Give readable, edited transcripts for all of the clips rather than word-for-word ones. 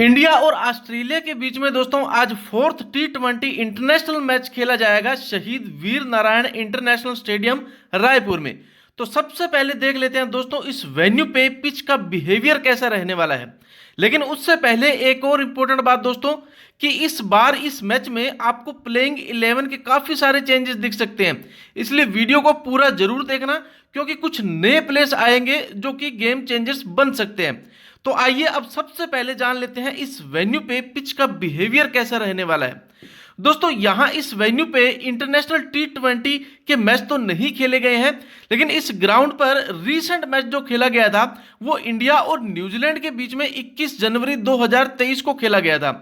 India और Australia के बीच में दोस्तों आज फोर्थ T20 इंटरनेशनल मैच खेला जाएगा शहीद वीर नारायण इंटरनेशनल स्टेडियम रायपुर में। तो सबसे पहले देख लेते हैं दोस्तों इस वेन्यू पे पिच का बिहेवियर कैसा रहने वाला है। लेकिन उससे पहले एक और इंपॉर्टेंट बात दोस्तों कि इस बार इस मैच में आपको प्लेइंग 11 के काफी सारे चेंजेस दिख सकते हैं, इसलिए वीडियो को पूरा जरूर देखना क्योंकि कुछ नए प्लेयर्स आएंगे जो कि गेम चेंजर्स बन सकते हैं। तो आइए अब सबसे पहले जान लेते हैं इस वेन्यू पे पिच का बिहेवियर कैसा रहने वाला है। दोस्तों यहां इस वेन्यू पे इंटरनेशनल T20 के मैच तो नहीं खेले गए हैं, लेकिन इस ग्राउंड पर रीसेंट मैच जो खेला गया था वो इंडिया और न्यूजीलैंड के बीच में 21 जनवरी 2023 को खेला गया था।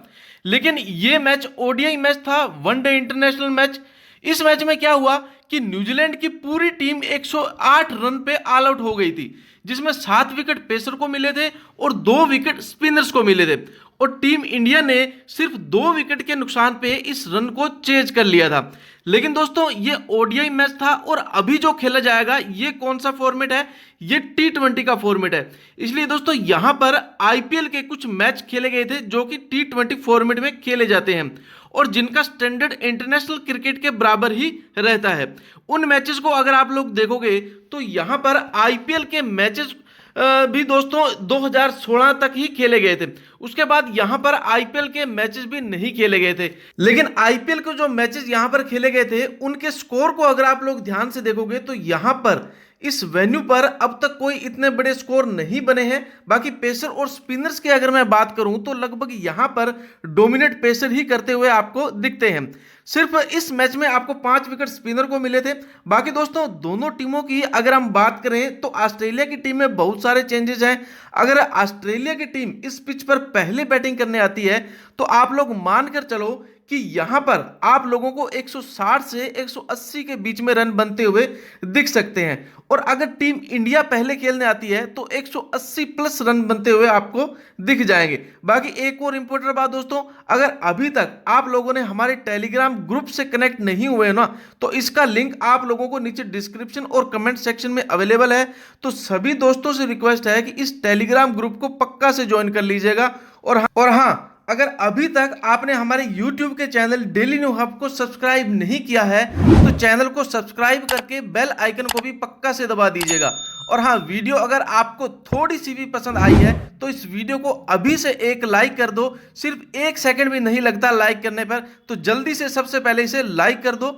लेकिन ये मैच ओडीआई मैच था, वनडे इंटरनेशनल मैच। इस मैच में क्या हुआ कि न्यूजीलैंड की पूरी टीम 108 रन पे ऑल आउट हो गई थी, जिसमें 7 विकेट पेसर को मिले थे और 2 विकेट स्पिनर्स को मिले थे, और टीम इंडिया ने सिर्फ 2 विकेट के नुकसान पे इस रन को चेज कर लिया था। लेकिन दोस्तों ये ओडीआई मैच था और अभी जो खेला जाएगा ये कौन सा फॉर्मेट है, ये T20 का फॉर्मेट है। इसलिए दोस्तों यहां पर आईपीएल के कुछ मैच खेले गए थे जो कि T20 फॉर्मेट में खेले जाते हैं और जिनका स्टैंडर्ड इंटरनेशनल क्रिकेट के बराबर ही रहता है। उन मैचेस को अगर आप लोग देखोगे तो यहां पर आईपीएल के मैचेस भी दोस्तों 2016 तक ही खेले गए थे। उसके बाद यहां पर आईपीएल के मैचेस भी नहीं खेले गए थे। लेकिन आईपीएल के जो मैचेस यहां पर खेले गए थे उनके स्कोर को अगर आप लोग ध्यान से देखोगे तो यहां पर इस वेन्यू पर अब तक कोई इतने बड़े स्कोर नहीं बने हैं। बाकी पेसर और स्पिनर्स की अगर मैं बात करूं तो लगभग यहां पर डोमिनेट पेसर ही करते हुए आपको दिखते हैं। सिर्फ इस मैच में आपको 5 विकेट स्पिनर को मिले थे। बाकी दोस्तों दोनों टीमों की अगर हम बात करें तो ऑस्ट्रेलिया की टीम में बहुत सारे चेंजेस हैं। अगर ऑस्ट्रेलिया की टीम इस पिच पर पहले बैटिंग करने आती है तो आप लोग मानकर चलो कि यहां पर आप लोगों को 160 से 180 के बीच में रन बनते हुए दिख सकते हैं, और अगर टीम इंडिया पहले खेलने आती है तो 180 प्लस रन बनते हुए आपको दिख जाएंगे। बाकी एक और इंपॉर्टेंट बात दोस्तों, अगर अभी तक आप लोगों ने हमारे टेलीग्राम ग्रुप से कनेक्ट नहीं हुए ना तो इसका लिंक आप लोगों को नीचे डिस्क्रिप्शन और कमेंट सेक्शन में अवेलेबल है। तो सभी दोस्तों से रिक्वेस्ट है कि इस टेलीग्राम ग्रुप को पक्का से ज्वाइन कर लीजिएगा। और हाँ, अगर अभी तक आपने हमारे YouTube के चैनल डेली न्यू हब को सब्सक्राइब नहीं किया है तो चैनल को सब्सक्राइब करके बेल आइकन को भी पक्का से दबा दीजिएगा। और हाँ, वीडियो अगर आपको थोड़ी सी भी पसंद आई है तो इस वीडियो को अभी से एक लाइक कर दो। सिर्फ 1 सेकंड भी नहीं लगता लाइक करने पर, तो जल्दी से सबसे पहले इसे लाइक कर दो।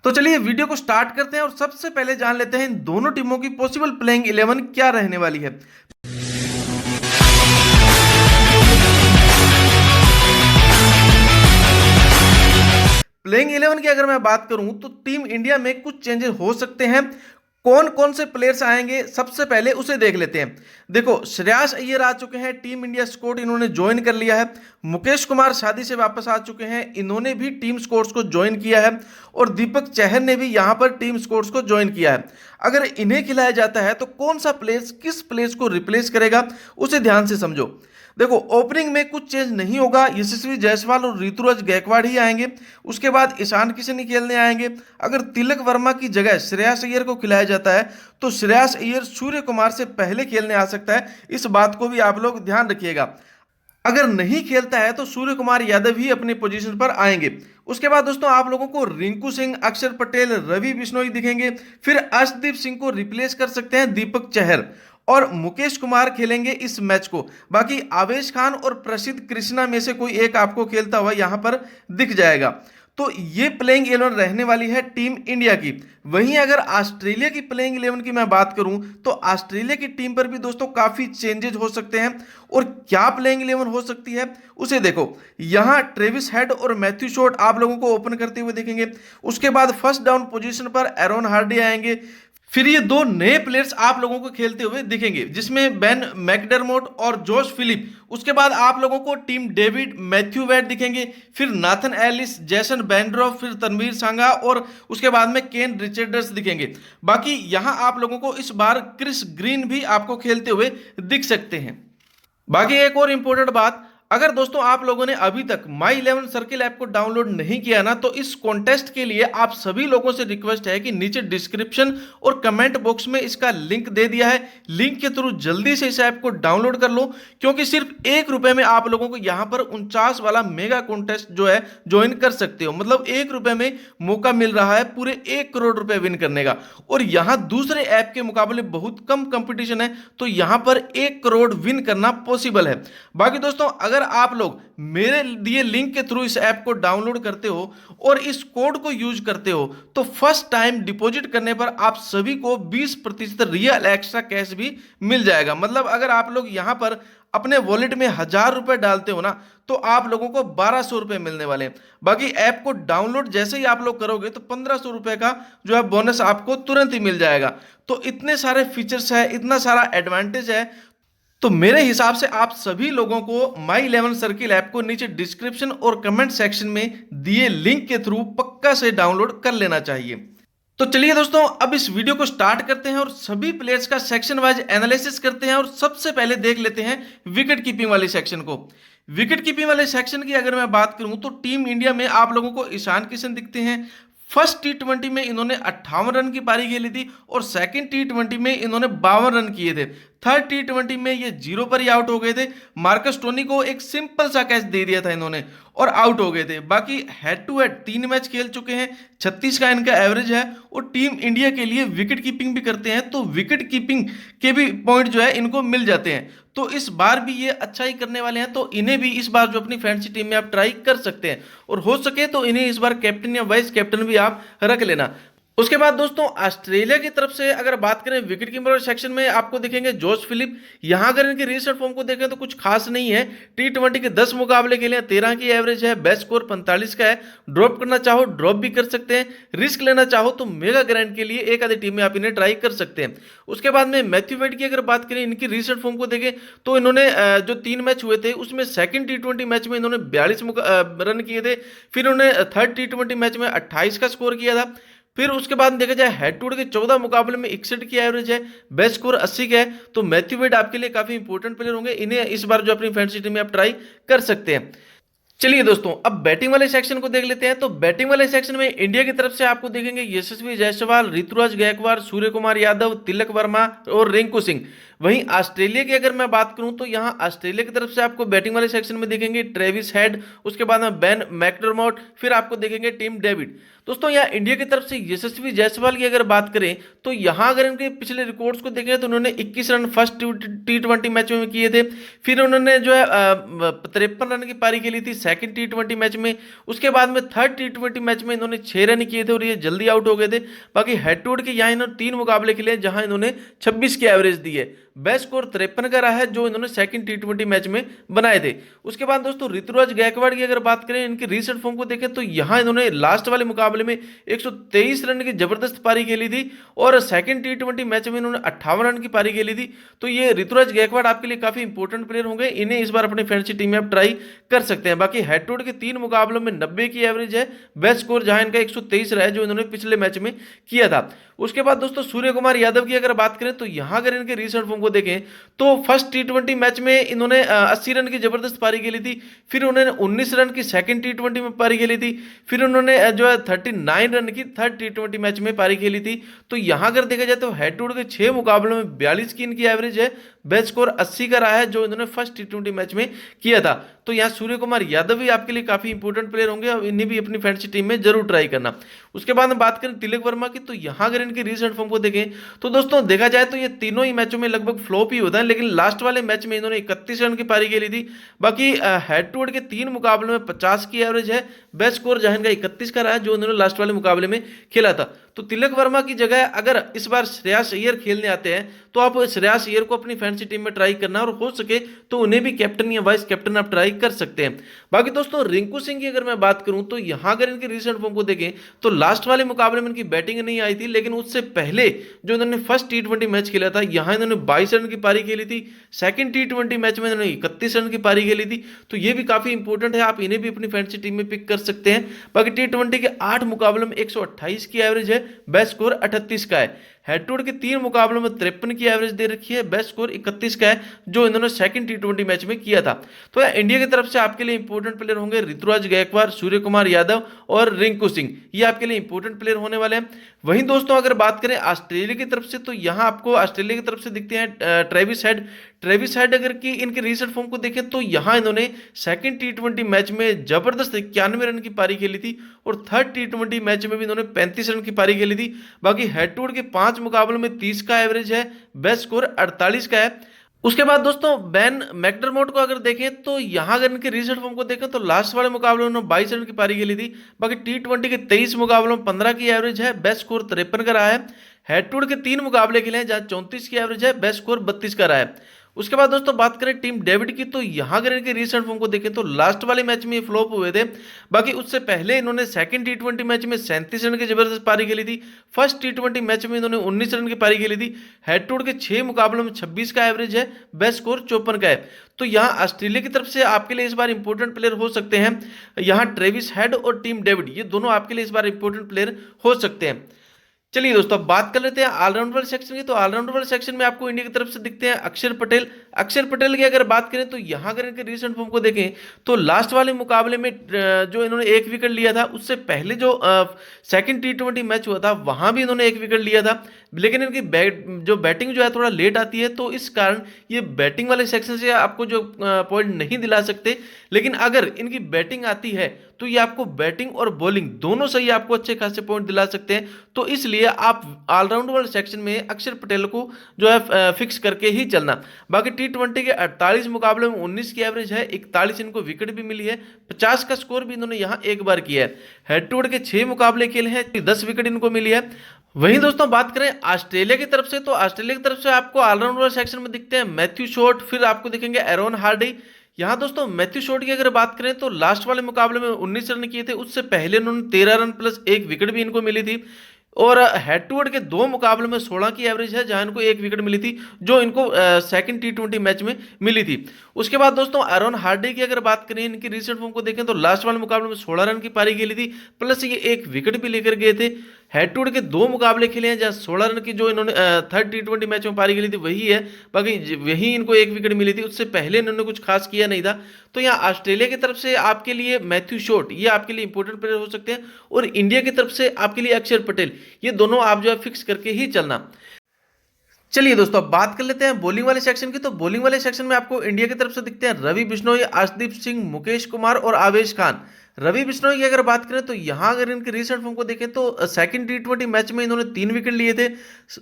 तो चलिए वीडियो को स्टार्ट करते हैं और सबसे पहले जान लेते हैं इन दोनों टीमों की पॉसिबल प्लेइंग 11 क्या रहने वाली है। प्लेइंग 11 की अगर मैं बात करूं तो टीम इंडिया में कुछ चेंजेस हो सकते हैं। कौन कौन से प्लेयर्स आएंगे सबसे पहले उसे देख लेते हैं। देखो, श्रेयस अय्यर आ चुके हैं, टीम इंडिया स्क्वाड इन्होंने ज्वाइन कर लिया है। मुकेश कुमार शादी से वापस आ चुके हैं, इन्होंने भी टीम स्क्वाड्स को ज्वाइन किया है। और दीपक चहर ने भी यहां पर टीम स्क्वाड्स को ज्वाइन किया है। अगर इन्हें खिलाया जाता है तो कौन सा प्लेयर्स किस प्लेयर्स को रिप्लेस करेगा उसे ध्यान से समझो। देखो, ओपनिंग में कुछ चेंज नहीं होगा, यशस्वी जायसवाल और ऋतुराज गायकवाड़ ही आएंगे। उसके बाद ईशान किशन ही खेलने आएंगे। अगर तिलक वर्मा की जगह श्रेयस अय्यर को खिलाया जाता है तो श्रेयस अय्यर सूर्य कुमार से पहले खेलने आ सकता है, इस बात को भी आप लोग ध्यान रखिएगा। अगर नहीं खेलता है तो सूर्य कुमार यादव ही अपनी पोजीशन पर आएंगे। उसके बाद दोस्तों आप लोगों को रिंकू सिंह, अक्षर पटेल, रवि बिश्नोई दिखेंगे। फिर अर्शदीप सिंह को रिप्लेस कर सकते हैं दीपक चहर, और मुकेश कुमार खेलेंगे इस मैच को। बाकी आवेश खान और प्रसिद्ध कृष्णा में से कोई एक आपको खेलता हुआ यहां पर दिख जाएगा। तो ये प्लेइंग 11 रहने वाली है टीम इंडिया की। वहीं अगर ऑस्ट्रेलिया की प्लेइंग 11 की मैं बात करूं तो ऑस्ट्रेलिया की टीम पर भी दोस्तों काफी चेंजेस हो सकते हैं। और क्या प्लेइंग 11 हो सकती है उसे देखो। यहां ट्रेविस हेड और मैथ्यू शॉर्ट आप लोगों को ओपन करते हुए दिखेंगे। उसके बाद फर्स्ट डाउन पोजीशन पर एरोन हार्डी आएंगे। फिर ये 2 नए प्लेयर्स आप लोगों को खेलते हुए दिखेंगे, जिसमें बेन मैकडरमोट और जोश फिलिप। उसके बाद आप लोगों को टीम डेविड, मैथ्यू वेड दिखेंगे। फिर नाथन एलिस, जैसन बेंड्रॉफ, फिर तनवीर सांगा और उसके बाद में केन रिचर्ड्स दिखेंगे। बाकी यहां आप लोगों को इस बार क्रिस ग्रीन भी आपको खेलते हुए दिख सकते हैं। बाकी एक और इंपॉर्टेंट बात, अगर दोस्तों आप लोगों ने अभी तक माई 11 सर्किल ऐप को डाउनलोड नहीं किया ना, तो इस कॉन्टेस्ट के लिए आप सभी लोगों से रिक्वेस्ट है कि नीचे डिस्क्रिप्शन और कमेंट बॉक्स में इसका लिंक दे दिया है। लिंक के थ्रू जल्दी से इस ऐप को डाउनलोड कर लो, क्योंकि सिर्फ 1 रुपए में आप लोगों को यहां पर 49 वाला मेगा कॉन्टेस्ट जो है ज्वाइन कर सकते हो। मतलब 1 रुपए में मौका मिल रहा है पूरे 1 करोड़ रुपए विन करने का। और यहां दूसरे ऐप के मुकाबले बहुत कम कंपटीशन है, तो यहां पर 1 करोड़ विन करना पॉसिबल है। बाकी दोस्तों अगर आप लोग मेरे दिए लिंक के थ्रू इस ऐप को डाउनलोड करते हो और इस कोड को यूज करते हो, तो फर्स्ट टाइम डिपॉजिट करने पर आप सभी को 20% रियल एक्स्ट्रा कैश भी मिल जाएगा। मतलब अगर आप लोग यहां पर अपने वॉलेट में 1000 रुपए डालते हो ना, तो आप लोगों को 1200 रुपए मिलने वाले हैं। बाकी ऐप को डाउनलोड जैसे ही आप लोग करोगे तो 1500 रुपए का जो है बोनस आपको तुरंत ही मिल जाएगा। तो इतने सारे फीचर्स है, इतना सारा एडवांटेज है, तो मेरे हिसाब से आप सभी लोगों को माई 11 सर्किल ऐप को नीचे डिस्क्रिप्शन और कमेंट सेक्शन में दिए लिंक के थ्रू पक्का से डाउनलोड कर लेना चाहिए। तो चलिए दोस्तों अब इस वीडियो को स्टार्ट करते हैं और सभी प्लेयर्स का सेक्शन वाइज एनालिसिस करते हैं। और सबसे पहले देख लेते हैं विकेट कीपिंग वाले सेक्शन को। विकेट कीपिंग वाले सेक्शन की अगर मैं बात करूं तो टीम इंडिया में आप लोगों को ईशान किशन दिखते हैं। फर्स्ट टी20 में इन्होंने 58 रन की पारी खेली थी और सेकंड टी20 में इन्होंने 52 रन किए थे। थर्ड टी20 में ये 0 पर ही आउट हो गए थे। मार्कस टोनी को एक सिंपल सा कैच दे दिया था इन्होंने और आउट हो गए थे। बाकी हेड टू हेड 3 मैच खेल चुके हैं, 36 का इनका एवरेज है और टीम इंडिया के लिए विकेट कीपिंग भी करते हैं, तो विकेट कीपिंग के भी पॉइंट जो है इनको मिल जाते हैं। तो इस बार भी ये अच्छा ही करने वाले हैं, तो इन्हें भी इस बार जो अपनी फैंसी टीम में आप ट्राई कर सकते हैं और हो सके तो इन्हें इस बार कैप्टन या वाइस कैप्टन भी आप रख लेना। उसके बाद दोस्तों ऑस्ट्रेलिया की तरफ से अगर बात करें विकेट कीपर सेक्शन में आपको दिखेंगे जोश फिलिप। यहां अगर इनकी रिसेंट फॉर्म को देखें तो कुछ खास नहीं है। टी20 के 10 मुकाबले के लिए 13 की एवरेज है, बेस्ट स्कोर 45 का है। ड्रॉप करना चाहो ड्रॉप भी कर सकते हैं, रिस्क लेना चाहो तो मेगा ग्रैंड के लिए एक आधी टीम में आप इन्हें ट्राई कर सकते हैं। उसके बाद में मैथ्यू वेड की अगर बात करें, इनकी रिसेंट फॉर्म को देखें तो इन्होंने जो 3 मैच हुए थे उसमें सेकंड टी20 मैच में इन्होंने 42 रन किए थे। फिर उन्होंने थर्ड टी20 मैच में 28 का स्कोर किया था। फिर उसके बाद देखा जाए हेड टू हेड के 14 मुकाबले में 61 की एवरेज है, बेस्ट स्कोर 80 का है। तो मैथ्यू वेड आपके लिए काफी इंपॉर्टेंट प्लेयर होंगे, इन्हें इस बार जो अपनी फैंसी टीम में आप ट्राई कर सकते हैं। चलिए दोस्तों अब बैटिंग वाले सेक्शन को देख लेते हैं। तो बैटिंग वाले सेक्शन में इंडिया की तरफ से आपको देखेंगे यशस्वी जायसवाल, ऋतुराज गायकवाड़, सूर्य कुमार यादव, तिलक वर्मा और रिंकू सिंह। वहीं ऑस्ट्रेलिया की अगर मैं बात करूं तो यहां ऑस्ट्रेलिया की तरफ से आपको बैटिंग वाले सेक्शन में देखेंगे ट्रेविस हेड, उसके बाद में बेन मैकडरमॉट, फिर आपको देखेंगे टिम डेविड। दोस्तों यहाँ इंडिया की तरफ से यशस्वी जायसवाल की अगर बात करें तो यहां अगर इनके पिछले रिकॉर्ड्स को देखें तो उन्होंने 21 रन फर्स्ट टी20 मैच में किए थे। फिर उन्होंने जो है 53 रन की पारी खेली थी सेकंड टी20 मैच में। उसके बाद में थर्ड टी20 मैच में इन्होंने 6 रन किए थे और ये जल्दी आउट हो गए थे। बाकी हेड टू हेड के यहाँ इन्होंने 3 मुकाबले खेले जहां इन्होंने 26 की एवरेज दी है। बेस्ट स्कोर 53 का रहा है जो इन्होंने सेकंड टी20 मैच में बनाए थे। उसके बाद दोस्तों ऋतुराज गायकवाड़ की अगर बात करें, इनकी रिसेंट फॉर्म को देखें तो यहां इन्होंने लास्ट वाले मुकाबले में 123 रन की जबरदस्त पारी खेली थी और सेकंड टी20 मैच में इन्होंने 58 रन की पारी खेली थी। तो ये ऋतुराज गायकवाड़ आपके लिए काफी इंपॉर्टेंट प्लेयर होंगे, इन्हें इस बार अपनी फैंसी टीम में आप ट्राई कर सकते हैं। बाकी हेड टू हेड के 3 मुकाबलों में 90 की एवरेज है, बेस्ट स्कोर जहां इनका 123 रहा है जो इन्होंने पिछले मैच में किया था। उसके बाद दोस्तों सूर्य कुमार यादव की अगर बात करें तो यहां अगर इनके रिसेंट फॉर्म को देखें तो फर्स्ट टी20 मैच में इन्होंने 80 रन की जबरदस्त पारी खेली थी। फिर उन्होंने 19 रन की सेकंड टी20 में पारी खेली थी। फिर उन्होंने जो है 39 रन की थर्ड टी20 मैच में पारी खेली थी। तो यहां अगर देखा जाए तो हेड टू हेड के 6 मुकाबलों में 42 की इनकी एवरेज है, बेस्ट स्कोर 80 का रहा है जो इन्होंने फर्स्ट टी20 मैच में किया था। तो यहाँ सूर्य कुमार यादव भी आपके लिए काफी इंपॉर्टेंट प्लेयर होंगे और इन्हें भी अपनी फैंसी टीम में जरूर ट्राई करना। उसके बाद हम बात करें तिलक वर्मा की, तो यहां अगर इनकी रिसेंट फॉर्म को देखें तो दोस्तों देखा जाए तो ये तीनों ही मैचों में लगभग फ्लॉप ही होता है, लेकिन लास्ट वाले मैच में इन्होंने 31 रन की पारी खेली थी। बाकी हेड टू हेड के 3 मुकाबलों में 50 की एवरेज है, बेस्ट स्कोर जहां इनका 31 का रहा है जो इन्होंने लास्ट वाले मुकाबले में खेला था। तो तिलक वर्मा की जगह अगर इस बार श्रेयस अय्यर खेलने आते हैं तो आप श्रेयस अय्यर को अपनी फैंसी टीम में ट्राई करना और हो सके तो उन्हें भी कैप्टन या वाइस कैप्टन आप ट्राई कर सकते हैं। बाकी दोस्तों रिंकू सिंह की अगर मैं बात करूं तो यहां अगर इनके रिसेंट फॉर्म को देखें तो लास्ट वाले मुकाबले में इनकी बैटिंग नहीं आई थी, लेकिन उससे पहले जो इन्होंने फर्स्ट टी20 मैच खेला था यहां इन्होंने 22 रन की पारी खेली थी। सेकंड टी20 मैच में इन्होंने 31 रन की पारी खेली थी। तो ये भी काफी इंपॉर्टेंट है, आप इन्हें भी अपनी फैंसी टीम में पिक कर सकते हैं। बाकी टी20 के 8 मुकाबलों में 128 की एवरेज है, बेस्ट स्कोर 38 का है। हेड टू हेड के 3 मुकाबलों में 53 की एवरेज दे रखी है, बेस्ट स्कोर 31 का है जो इन्होंने सेकंड टी20 मैच में किया था। तो यार इंडिया की तरफ से आपके लिए इंपॉर्टेंट प्लेयर होंगे ऋतुराज गायकवाड़, सूर्य कुमार यादव और रिंकू सिंह, ये आपके लिए इंपॉर्टेंट प्लेयर होने वाले हैं। वहीं दोस्तों अगर बात करें ऑस्ट्रेलिया की तरफ से, तो यहाँ आपको ऑस्ट्रेलिया की तरफ से दिखते हैं ट्रेविस हेड। ट्रेविस हेड अगर की इनके रिसेंट फॉर्म को देखें तो यहाँ इन्होंने सेकंड टी20 मैच में जबरदस्त 91 रन की पारी खेली थी और थर्ड टी20 मैच में भी इन्होंने 35 रन की पारी खेली थी। बाकी हेड टू हेड के 5 मुकाबलों में 30 का एवरेज है, बेस्ट स्कोर 48 का है। उसके बाद दोस्तों बेन मैकडरमोट को अगर देखें तो यहाँ अगर इनके रिसेंट फॉर्म को देखें तो लास्ट वाले मुकाबले में उन्होंने 22 रन की पारी खेली थी। बाकी टी20 के 23 मुकाबलों में 15 की एवरेज है, बेस्ट स्कोर 53 का रहा है। हेड टू हेड के 3 मुकाबले खेले हैं जहां 34 की एवरेज है, बेस्ट स्कोर 32 का रहा है। उसके बाद दोस्तों बात करें टीम डेविड की, तो यहां अगर इनके रिसेंट फॉर्म को देखें तो लास्ट वाले मैच में ये फ्लॉप हुए थे। बाकी उससे पहले इन्होंने सेकंड टी20 मैच में 37 रन की जबरदस्त पारी खेली थी। फर्स्ट टी20 मैच में इन्होंने 19 रन की पारी खेली थी। हेड टू हेड के 6 मुकाबलों में 26 का एवरेज है, बेस्ट स्कोर 54 का है। तो यहाँ ऑस्ट्रेलिया की तरफ से आपके लिए इस बार इंपॉर्टेंट प्लेयर हो सकते हैं यहाँ ट्रेविस हेड और टीम डेविड, ये दोनों आपके लिए इस बार इंपॉर्टेंट प्लेयर हो सकते हैं। चलिए दोस्तों अब बात कर लेते हैं ऑलराउंडर वाले सेक्शन की। तो ऑलराउंडर वाले सेक्शन में आपको इंडिया की तरफ से दिखते हैं अक्षर पटेल। अक्षर पटेल की अगर बात करें तो यहाँ अगर इनके रिसेंट फॉर्म को देखें तो लास्ट वाले मुकाबले में जो इन्होंने 1 विकेट लिया था, उससे पहले जो सेकंड टी20 मैच हुआ था वहां भी इन्होंने 1 विकेट लिया था। लेकिन इनकी जो बैटिंग जो है थोड़ा लेट आती है, तो इस कारण ये बैटिंग वाले सेक्शन से आपको जो पॉइंट नहीं दिला सकते। लेकिन अगर इनकी बैटिंग आती है तो ये आपको बैटिंग और बॉलिंग दोनों से ही आपको अच्छे खासे पॉइंट दिला सकते हैं। तो इसलिए आप ऑलराउंड वाले सेक्शन में अक्षर पटेल को जो है फिक्स करके ही चलना। बाकी टी20 के 48 मुकाबले में 19 की एवरेज है, 41 इनको विकेट भी मिली है, 50 का स्कोर भी इन्होंने यहाँ एक बार किया है। हेड टू हेड के 6 मुकाबले खेले हैं, 10 विकेट इनको मिली है। वहीं दोस्तों बात करें ऑस्ट्रेलिया की तरफ से, तो ऑस्ट्रेलिया की तरफ से आपको ऑलराउंडर सेक्शन में दिखते हैं मैथ्यू शॉर्ट, फिर आपको दिखेंगे एरोन हार्डी। यहाँ दोस्तों मैथ्यू शॉर्ट की अगर बात करें तो लास्ट वाले मुकाबले में 19 रन किए थे, उससे पहले उन्होंने 13 रन प्लस 1 विकेट भी इनको मिली थी। और हेड टू हेड के 2 मुकाबले में 16 की एवरेज है, जहां इनको 1 विकेट मिली थी जो इनको सेकंड टी20 मैच में मिली थी। उसके बाद दोस्तों एरोन हार्डी की अगर बात करें, इनकी रिसेंट फॉर्म को देखें तो लास्ट वाले मुकाबले में 16 रन की पारी खेली थी, प्लस ये 1 विकेट भी लेकर गए थे। हेड टू हेड के 2 मुकाबले खेले हैं जहां 16 रन की जो इन्होंने थर्ड टी20 मैच में पारी खेली थी वही है, बाकी वही इनको 1 विकेट मिली थी, उससे पहले इन्होंने कुछ खास किया नहीं था। तो यहाँ ऑस्ट्रेलिया की तरफ से आपके लिए मैथ्यू शॉर्ट ये आपके लिए इंपॉर्टेंट प्लेयर हो सकते हैं, और इंडिया की तरफ से आपके लिए अक्षर पटेल, ये दोनों आप जो है फिक्स करके ही चलना। चलिए दोस्तों अब बात कर लेते हैं बॉलिंग वाले सेक्शन की। तो बॉलिंग वाले सेक्शन में आपको इंडिया की तरफ से दिखते हैं रवि बिश्नोई, अर्शदीप सिंह, मुकेश कुमार और आवेश खान। रवि बिश्नोई की अगर बात करें तो यहाँ अगर इनके रिसेंट फॉर्म को देखें तो सेकंड टी20 मैच में इन्होंने 3 विकेट लिए थे।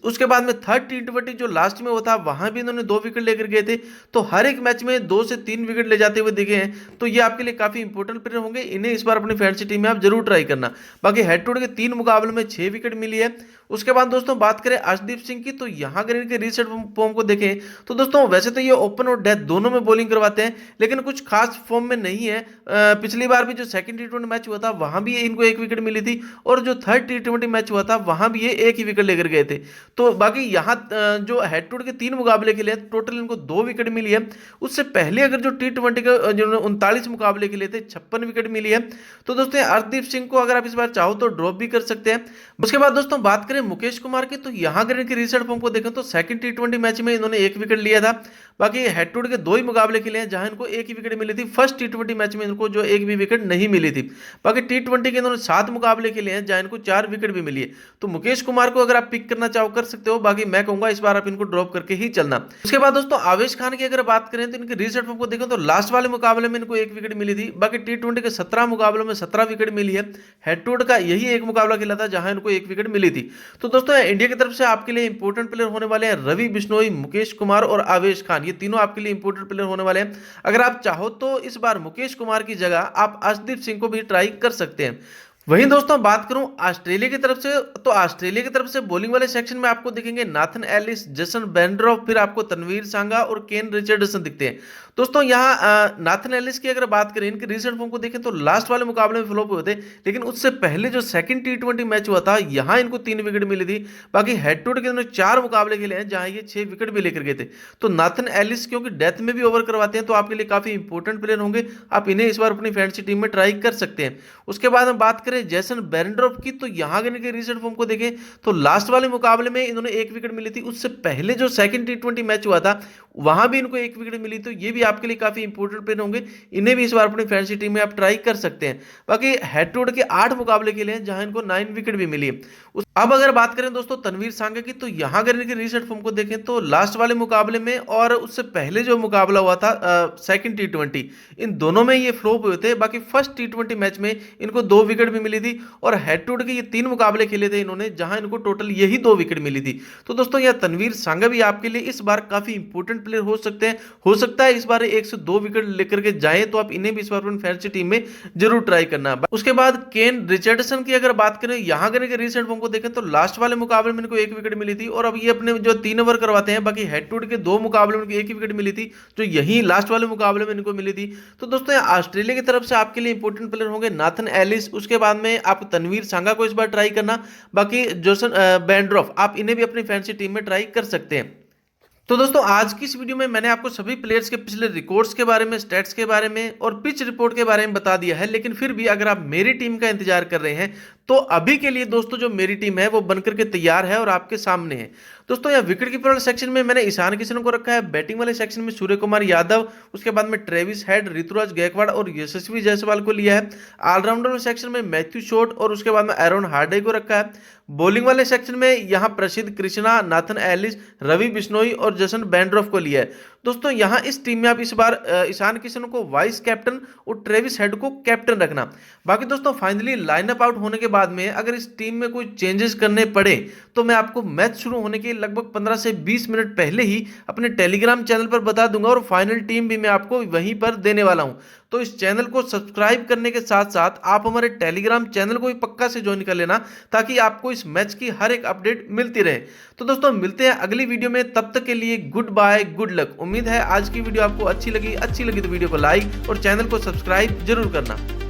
उसके बाद में थर्ड टी20 जो लास्ट में हुआ था वहां भी इन्होंने 2 विकेट लेकर गए थे। तो हर एक मैच में 2 से 3 विकेट ले जाते हुए दिखे हैं, तो ये आपके लिए काफी इंपॉर्टेंट प्लेयर होंगे। इन्हें इस बार अपनी फैंसी टीम में आप जरूर ट्राई करना। बाकी हेड टू हेड के 3 मुकाबलों में 6 विकेट मिली है। उसके बाद दोस्तों बात करें अर्शदीप सिंह की, तो यहाँ अगर इनके रिसेंट फॉर्म को देखें तो दोस्तों वैसे तो ये ओपन और डेथ दोनों में बॉलिंग करवाते हैं, लेकिन कुछ खास फॉर्म में नहीं है। पिछली बार भी जो सेकंड टी20 मैच हुआ था वहां भी इनको 1 विकेट मिली थी, और जो थर्ड टी20 मैच हुआ था वहां भी ये 1 ही विकेट लेकर गए थे। तो बाकी यहाँ जो हेड टू हेड के 3 मुकाबले खेले हैं टोटल इनको 2 विकेट मिली है। उससे पहले अगर जो टी20 का जो 39 मुकाबले खेले थे 56 विकेट मिली है। तो दोस्तों अर्शदीप सिंह को अगर आप इस बार चाहो तो ड्रॉप भी कर सकते हैं। उसके बाद दोस्तों बात करें मुकेश कुमार की, तो यहाँ अगर इनके रिसेंट फॉर्म को देखें तो सेकंड टी20 मैच में इन्होंने 1 विकेट लिया था। बाकी हेड टू हेड के 2 ही मुकाबले खेले हैं जहां इनको 1 ही विकेट मिली थी। फर्स्ट टी20 मैच में इनको जो 1 भी विकेट नहीं मिली थी। बाकी टी20 के इन्होंने 7 मुकाबले खेले हैं जहां इनको 4 विकेट भी मिली है। तो मुकेश कुमार को अगर आप पिक करना चाहो कर सकते हो, बाकी मैं कहूंगा इस बार आप इनको ड्रॉप करके ही चलना। उसके बाद दोस्तों आवेश खान की अगर बात करें तो इनके रिसेंट फॉर्म को देखें तो लास्ट वाले मुकाबले में इनको 1 विकेट मिली थी। बाकी टी20 के 17 मुकाबलों में 17 विकेट मिली है। हेड टू हेड का यही एक मुकाबला खेला था जहां इनको 1 विकेट मिली थी। तो दोस्तों इंडिया की तरफ से आपके लिए इंपॉर्टेंट प्लेयर होने वाले हैं रवि बिश्नोई, मुकेश कुमार और आवेश खान, ये तीनों आपके लिए इंपॉर्टेंट प्लेयर होने वाले हैं। अगर आप चाहो तो इस बार मुकेश कुमार की जगह आप अर्शदीप सिंह को भी ट्राई कर सकते हैं। वहीं दोस्तों बात करूं ऑस्ट्रेलिया की तरफ से, तो ऑस्ट्रेलिया की तरफ से बॉलिंग वाले सेक्शन में आपको दिखेंगे नाथन एलिस, जेसन बेंड्रॉफ, फिर आपको तनवीर सांगा और केन रिचर्डसन दिखते हैं। दोस्तों यहाँ नाथन एलिस की अगर बात करें, इनके रिसेंट फॉर्म को देखें तो लास्ट वाले मुकाबले में फ्लॉप हुए थे, लेकिन उससे पहले जो सेकंड टी20 मैच हुआ था यहाँ इनको 3 विकेट मिली थी। बाकी हेड टू हेड के इन्होंने 4 मुकाबले खेले हैं जहां ये 6 विकेट भी लेकर गए थे। तो नाथन एलिस क्योंकि डेथ में भी ओवर करवाते हैं तो आपके लिए काफी इंपॉर्टेंट प्लेयर होंगे, आप इन्हें इस बार अपनी फैंसी टीम में ट्राई कर सकते हैं। उसके बाद हम बात करें जेसन बेरेंड्रॉफ की, तो यहां अगर इनके रिसेंट फॉर्म को देखें तो लास्ट वाले मुकाबले में इन्होंने 1 विकेट मिली थी, उससे पहले जो सेकंड टी20 मैच हुआ था वहां भी इनको 1 विकेट मिली, तो ये भी आपके लिए काफी इंपॉर्टेंट प्लेयर होंगे। इन्हें भी इस बार अपनी फैंसी टीम में आप ट्राई कर सकते हैं। बाकी हेड टू हेड के 8 मुकाबले खेले हैं जहां इनको 9 विकेट भी मिली है। अब अगर बात करें दोस्तों तनवीर सांगा की, तो यहां अगर इनके रिसेंट फॉर्म को देखें तो लास्ट वाले मुकाबले में और उससे पहले जो मुकाबला हुआ था सेकंड टी20, इन दोनों में ये फ्लॉप हुए थे। बाकी फर्स्ट टी20 मैच में इनको 2 विकेट भी मिली थी और हेड टू हेड के ये 3 मुकाबले खेले थे इन्होंने जहां इनको टोटल यही 2 विकेट मिली थी। तो दोस्तों यह तनवीर सांगा भी आपके लिए इस बार काफी इंपॉर्टेंट प्लेयर हो सकते हैं। हो सकता है इस बार 1 से 2 विकेट लेकर के जाए, तो आप इन्हें भी इस बार अपनी फैंसी टीम में जरूर ट्राई करना। उसके बाद केन रिचर्डसन की अगर बात करें, यहां अगर रिसेंट फॉर्म को देखें तो लास्ट वाले मुकाबले में इनको 1 विकेट मिली थी और अब ये अपने जो 3 ओवर करवाते हैं, बाकी हेड टू हेड के 2 मुकाबले में इनको 1 ही विकेट मिली थी, जो यही लास्ट वाले मुकाबले में इनको मिली थी। तो दोस्तों ऑस्ट्रेलिया की तरफ से आपके लिए इंपॉर्टेंट प्लेयर होंगे नाथन एलिस, उसके बाद में आप तनवीर सांगा को इस बार ट्राई करना। बाकी जेसन बेरेंड्रॉफ आप इन्हें भी अपनी फैंसी टीम में ट्राई कर सकते हैं। तो दोस्तों आज की इस वीडियो में मैंने आपको सभी प्लेयर्स के पिछले रिकॉर्ड्स के बारे में, स्टैट्स के बारे में और पिच रिपोर्ट के बारे में बता दिया है। लेकिन फिर भी अगर आप मेरी टीम का इंतजार कर रहे हैं तो अभी के लिए दोस्तों जो मेरी टीम है वो बनकर के तैयार है और आपके सामने है। दोस्तों यहाँ विकेट कीपर वाले सेक्शन में मैंने ईशान किशन को रखा है, बैटिंग वाले सेक्शन में सूर्य कुमार यादव, उसके बाद में ट्रेविस हेड, ऋतुराज गायकवाड़ और यशस्वी जायसवाल को लिया है। ऑलराउंडर सेक्शन में मैथ्यू शॉट और उसके बाद में एरोन हार्डे को रखा है। बॉलिंग वाले सेक्शन में यहां प्रसिद्ध कृष्णा, नाथन एलिस, रवि बिश्नोई और जेसन बेरेंड्रॉफ को लिया है। दोस्तों यहां इस टीम में आप इस बार ईशान किशन को वाइस कैप्टन और ट्रेविस हेड को कैप्टन रखना। बाकी दोस्तों फाइनली लाइनअप आउट होने के बाद में अगर इस टीम में कोई चेंजेस करने पड़े तो मैं आपको मैच शुरू होने के लगभग 15 से 20 मिनट पहले ही अपने टेलीग्राम चैनल पर बता दूंगा और फाइनल टीम भी मैं आपको वहीं पर देने वाला हूं। तो इस चैनल को सब्सक्राइब करने के साथ साथ आप हमारे टेलीग्राम चैनल को भी पक्का से ज्वाइन कर लेना, ताकि आपको इस मैच की हर एक अपडेट मिलती रहे। तो दोस्तों मिलते हैं अगली वीडियो में, तब तक के लिए गुड बाय, गुड लक। उम्मीद है आज की वीडियो आपको अच्छी लगी तो वीडियो को लाइक और चैनल को सब्सक्राइब जरूर करना।